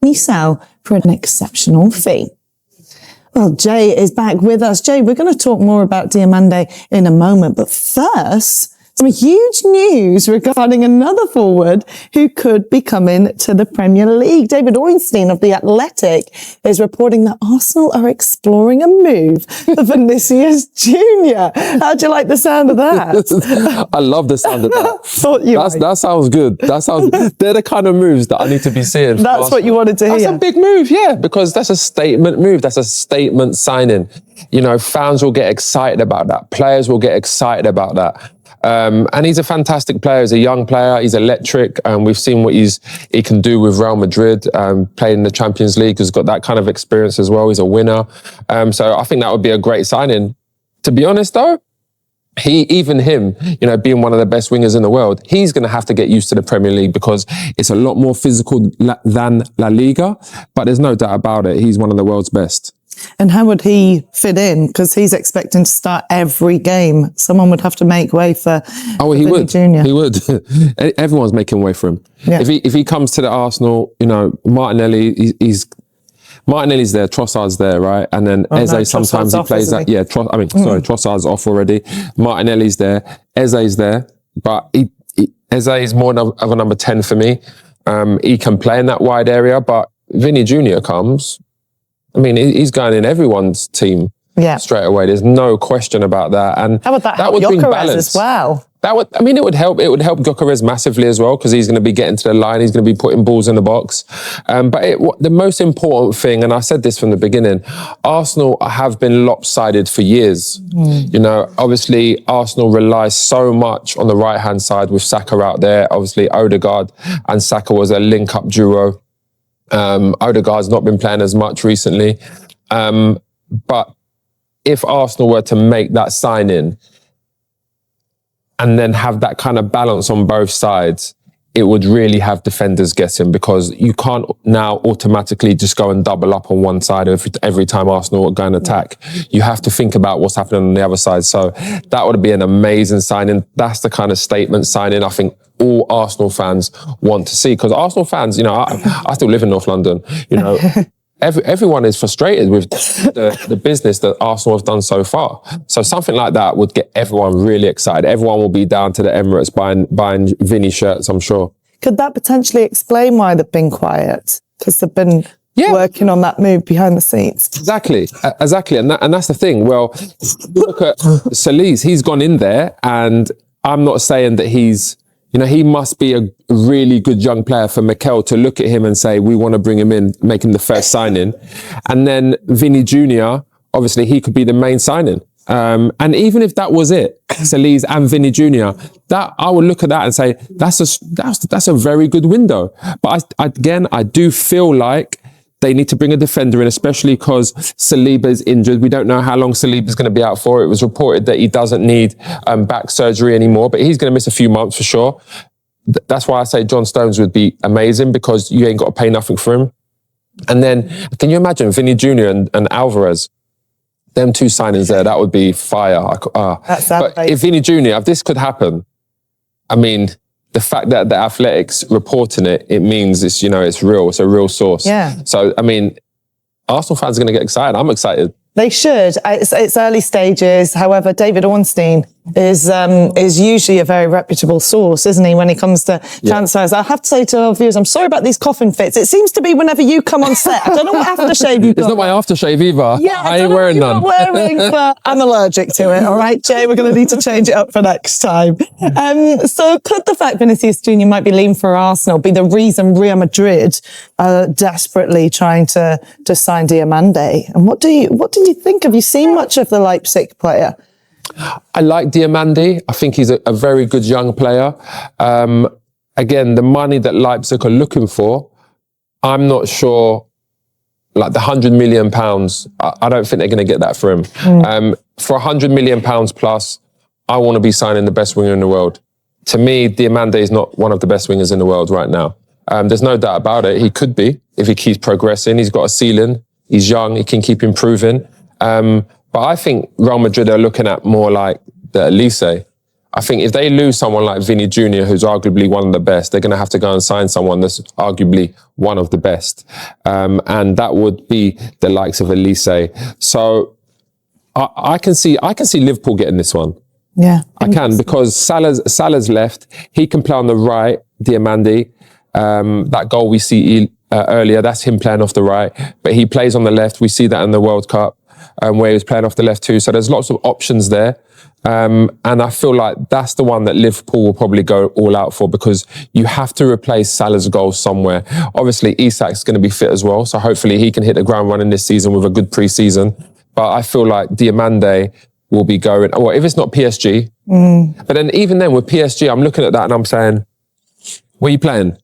he sell for an exceptional fee. Well, Jay is back with us. Jay, we're going to talk more about Diomande in a moment, but first, some huge news regarding another forward who could be coming to the Premier League. David Ornstein of The Athletic is reporting that Arsenal are exploring a move for Vinicius Jr. How'd you like the sound of that? I love the sound of that. Thought you might. That sounds good. They're the kind of moves that I need to be seeing. That's what you wanted to hear. That's a big move, yeah, because that's a statement move. That's a statement signing. You know, fans will get excited about that. Players will get excited about that. And he's a fantastic player. He's a young player. He's electric. We've seen what he can do with Real Madrid, playing in the Champions League. He's got that kind of experience as well. He's a winner. So I think that would be a great signing. To be honest, though, even him, you know, being one of the best wingers in the world, he's going to have to get used to the Premier League because it's a lot more physical than La Liga. But there's no doubt about it. He's one of the world's best. And how would he fit in? Because he's expecting to start every game. Someone would have to make way for Vinny Jr. He would. Everyone's making way for him. Yeah. If he comes to the Arsenal, you know, Martinelli's there, Trossard's there, right? And then Eze sometimes he plays that. Yeah, Trossard's off already. Martinelli's there. Eze's there, but Eze is more of a number 10 for me. He can play in that wide area, but Vinny Jr. comes. I mean, he's going in everyone's team straight away. There's no question about that. And how would that would bring balance as well? It would help. It would help Gyökeres massively as well because he's going to be getting to the line. He's going to be putting balls in the box. But the most important thing, and I said this from the beginning, Arsenal have been lopsided for years. You know, obviously Arsenal relies so much on the right-hand side with Saka out there. Obviously Odegaard and Saka was a link-up duo. Odegaard's not been playing as much recently. But if Arsenal were to make that signing and then have that kind of balance on both sides, it would really have defenders guessing because you can't now automatically just go and double up on one side every time Arsenal go and attack. You have to think about what's happening on the other side. So that would be an amazing signing. That's the kind of statement signing I think all Arsenal fans want to see. Because Arsenal fans, you know, I still live in North London, you know, everyone is frustrated with the business that Arsenal have done so far. So something like that would get everyone really excited. Everyone will be down to the Emirates buying Vinny shirts, I'm sure. Could that potentially explain why they've been quiet? Because they've been working on that move behind the scenes. Exactly. And that's the thing. Well, look at Solis. He's gone in there and I'm not saying that he's, you know, he must be a really good young player for Mikel to look at him and say, we want to bring him in, make him the first signing. And then Vinny Jr., obviously he could be the main signing. And even if that was it, Solis and Vinny Jr., that I would look at that and say, that's a very good window. But I do feel like they need to bring a defender in, especially because Saliba is injured. We don't know how long Saliba is going to be out for. It was reported that he doesn't need back surgery anymore, but he's going to miss a few months for sure. That's why I say John Stones would be amazing because you ain't got to pay nothing for him. And then, can you imagine Vinny Jr. and Alvarez? Them two signings there, that would be fire. But if Vinny Jr., if this could happen, I mean, the fact that the Athletics reporting it means it's, you know, it's real. It's a real source. Yeah. So, I mean, Arsenal fans are going to get excited. I'm excited. They should. It's early stages. However, David Ornstein is usually a very reputable source, isn't he, when it comes to transfers? I have to say to our viewers, I'm sorry about these coughing fits. It seems to be whenever you come on set. I don't know what aftershave you've got. It's not my aftershave either. Yeah, I ain't wearing none. But I'm allergic to it. All right, Jay, we're going to need to change it up for next time. So could the fact Vinicius Jr. might be leaving for Arsenal be the reason Real Madrid are desperately trying to sign Diomande? And what do you think? Have you seen much of the Leipzig player? I like Diomande. I think he's a very good young player. Again, the money that Leipzig are looking for, I'm not sure, like the £100 million, I don't think they're going to get that for him. For £100 million plus, I want to be signing the best winger in the world. To me, Diomande is not one of the best wingers in the world right now. There's no doubt about it. He could be if he keeps progressing. He's got a ceiling. He's young. He can keep improving. But I think Real Madrid are looking at more like the Elise. I think if they lose someone like Vinny Jr., who's arguably one of the best, they're going to have to go and sign someone that's arguably one of the best. And that would be the likes of Elise. So I can see Liverpool getting this one. Yeah. I can, because Salah's left. He can play on the right, Diamandi. That goal we see earlier, that's him playing off the right. But he plays on the left. We see that in the World Cup, where he was playing off the left too. So there's lots of options there. And I feel like that's the one that Liverpool will probably go all out for, because you have to replace Salah's goal somewhere. Obviously, Isak's going to be fit as well. So hopefully he can hit the ground running this season with a good pre-season. But I feel like Diamande will be going, well, if it's not PSG. But then even then with PSG, I'm looking at that and I'm saying, what are you playing?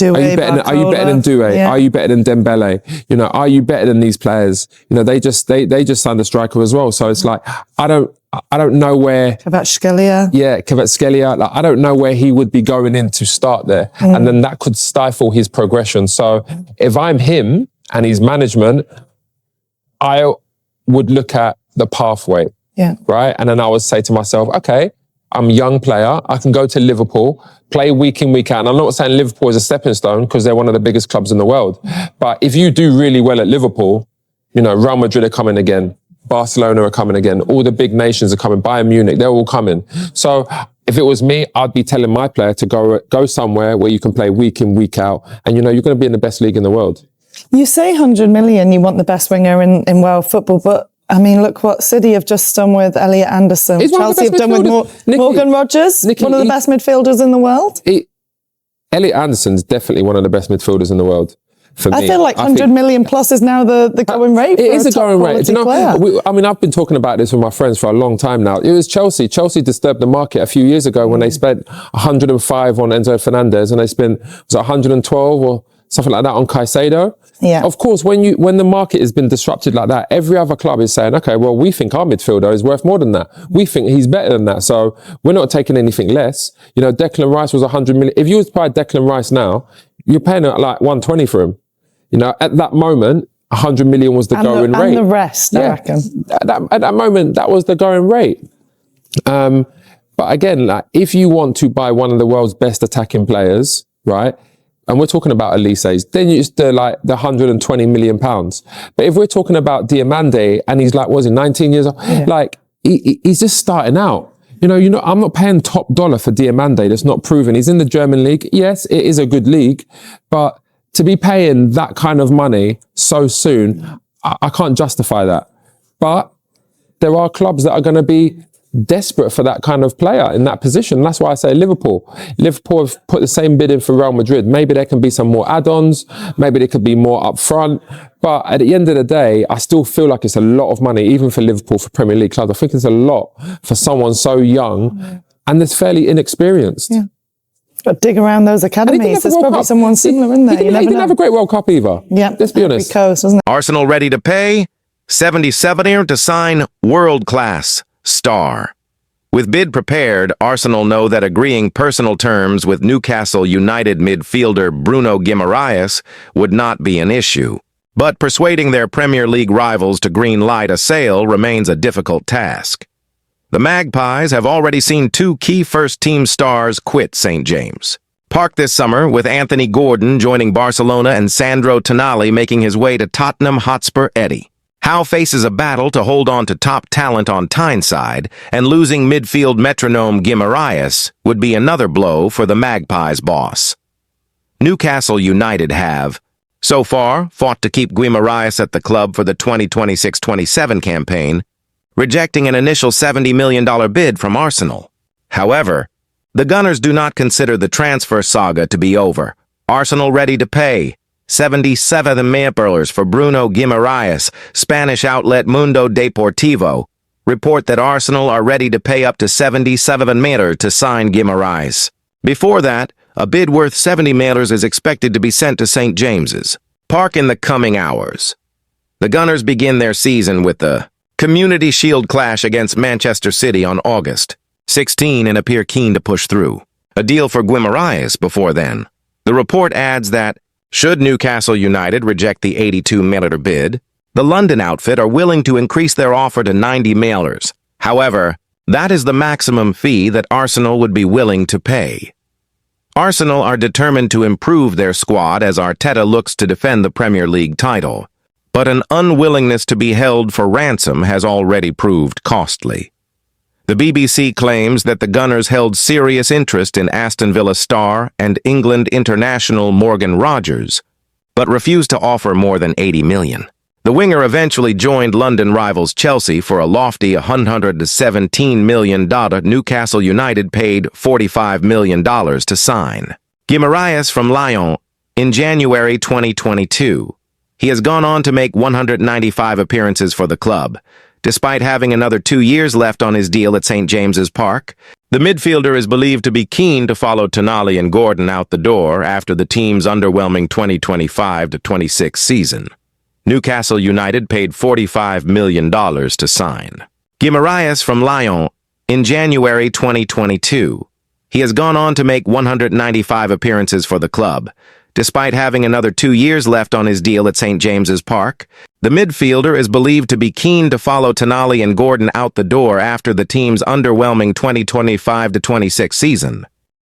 Are you better than Doué? Yeah. Are you better than Dembele? You know, are you better than these players? You know, they just signed a striker as well. So it's like, I don't know where. Kvaratskhelia. Yeah, Kvaratskhelia. Like, I don't know where he would be going in to start there. And then that could stifle his progression. So if I'm him and his management, I would look at the pathway. Yeah. Right. And then I would say to myself, okay, I'm a young player. I can go to Liverpool, play week in, week out. And I'm not saying Liverpool is a stepping stone, because they're one of the biggest clubs in the world. But if you do really well at Liverpool, you know, Real Madrid are coming again. Barcelona are coming again. All the big nations are coming. Bayern Munich, they're all coming. So if it was me, I'd be telling my player to go somewhere where you can play week in, week out. And, you know, you're going to be in the best league in the world. You say 100 million, you want the best winger in world football, but I mean, look what City have just done with Elliot Anderson. Chelsea have done with Morgan Rogers, one of the best midfielders in the world. Elliot Anderson's definitely one of the best midfielders in the world. For me, I feel like 100 million plus is now the going rate. It is a going rate. You know, I mean, I've been talking about this with my friends for a long time now. It was Chelsea. Chelsea disturbed the market a few years ago when they spent 105 on Enzo Fernandez, and they spent, was it 112 or something like that on Caicedo? Yeah. Of course, when the market has been disrupted like that, every other club is saying, okay, well, we think our midfielder is worth more than that. We think he's better than that. So we're not taking anything less. You know, Declan Rice was 100 million. If you was to buy Declan Rice now, you're paying like 120 for him. You know, at that moment, 100 million was the going rate. And the rest, I reckon. At that moment, that was the going rate. But again, like, if you want to buy one of the world's best attacking players, right? And we're talking about Elise's, then it's the 120 million pounds. But if we're talking about Diamande and he's like, was he 19 years old? Yeah. Like, he's just starting out. You know, I'm not paying top dollar for Diamande. That's not proven. He's in the German league. Yes, it is a good league, but to be paying that kind of money so soon, I can't justify that. But there are clubs that are going to be desperate for that kind of player in that position. That's why I say Liverpool. Liverpool have put the same bid in for Real Madrid. Maybe there can be some more add-ons. Maybe there could be more up front. But at the end of the day, I still feel like it's a lot of money, even for Liverpool, for Premier League clubs. I think it's a lot for someone so young and that's fairly inexperienced. Yeah. But dig around those academies. There's probably someone similar in there. He didn't have a great World Cup either. Yeah. Let's be honest. Coast, wasn't it? Arsenal ready to pay? 77er to sign world-class star. With bid prepared, Arsenal know that agreeing personal terms with Newcastle United midfielder Bruno Guimaraes would not be an issue. But persuading their Premier League rivals to green-light a sale remains a difficult task. The Magpies have already seen two key first-team stars quit St. James. Park this summer with Anthony Gordon joining Barcelona and Sandro Tonali making his way to Tottenham Hotspur Eddie. Howe faces a battle to hold on to top talent on Tyneside, and losing midfield metronome Guimaraes would be another blow for the Magpies' boss. Newcastle United have, so far, fought to keep Guimaraes at the club for the 2026-27 campaign, rejecting an initial $70 million bid from Arsenal. However, the Gunners do not consider the transfer saga to be over. Arsenal ready to pay $77 million for Bruno Guimaraes. Spanish outlet Mundo Deportivo report that Arsenal are ready to pay up to $77 million to sign Guimaraes. Before that, a bid worth $70 million is expected to be sent to St. James's Park in the coming hours. The Gunners begin their season with the Community Shield clash against Manchester City on August 16 and appear keen to push through a deal for Guimaraes before then. The report adds that, should Newcastle United reject the $82 million bid, the London outfit are willing to increase their offer to $90 million. However, That is the maximum fee that Arsenal would be willing to pay. Arsenal are determined to improve their squad as Arteta looks to defend the Premier League title, but an unwillingness to be held for ransom has already proved costly. The BBC claims that the Gunners held serious interest in Aston Villa star and England international Morgan Rogers, but refused to offer more than $80 million. The winger eventually joined London rivals Chelsea for a lofty $117 million. Newcastle United paid $45 million to sign Guimaraes from Lyon in January 2022. He has gone on to make 195 appearances for the club. Despite having another 2 years left on his deal at St. James's Park, the midfielder is believed to be keen to follow Tonali and Gordon out the door after the team's underwhelming 2025-26 season. Newcastle United paid $45 million to sign Guimaraes from Lyon in January 2022. He has gone on to make 195 appearances for the club. Despite having another 2 years left on his deal at St. James's Park, the midfielder is believed to be keen to follow Tonali and Gordon out the door after the team's underwhelming 2025-26 season.